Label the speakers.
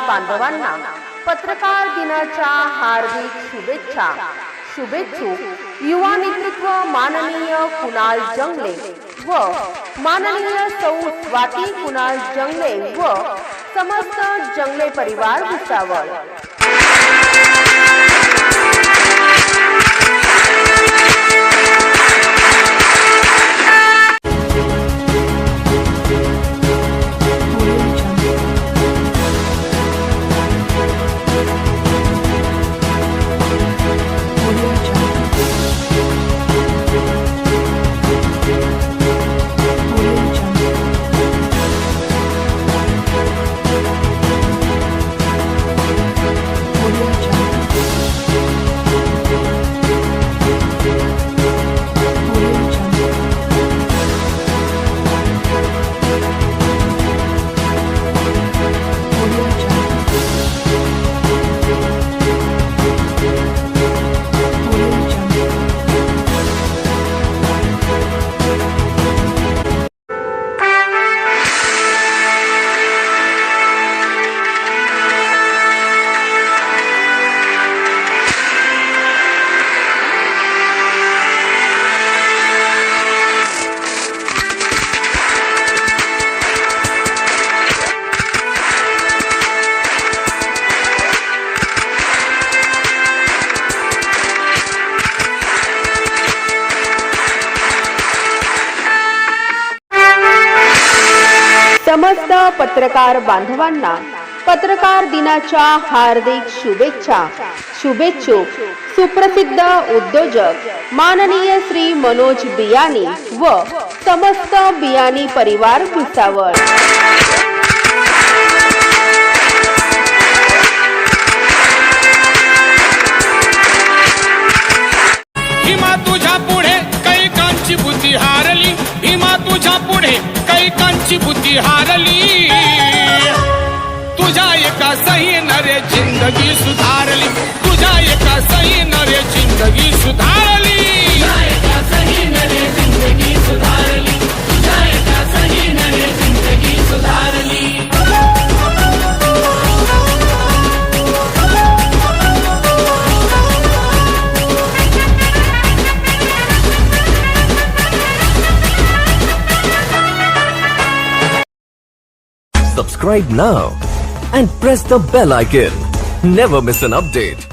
Speaker 1: बांधवांना पत्रकार दिनाच्या हार्दिक शुभेच्छा। शुभेच्छुक युवा नेतृत्व माननीय कुणाल जंगले व माननीय सौ स्वाती कुणाल जंगले व समस्त जंगले परिवार भुसावळ। समस्त पत्रकार बांधवांना पत्रकार दिनाच्या हार्दिक शुभेच्छा। शुभेच्छुक सुप्रसिद्ध उद्योजक माननीय श्री मनोज बियानी व समस्त बियानी परिवार भुसावळ।
Speaker 2: भीमा तुझ्या पुढे कैकांची बुद्धी हारली, भीमा तुझ्या पुढे कैकांची बुद्धी हारली, तुझ्या एका सही नरे जिंदगी सुधारली, तुझ्या एका सही नरे जिंदगी सुधारली, तुझ्या एका सही नरे जिंदगी सुधारली, तुझ्या एका सही नरे जिंदगी सुधारली।
Speaker 3: Subscribe now and press the bell icon. Never miss an update.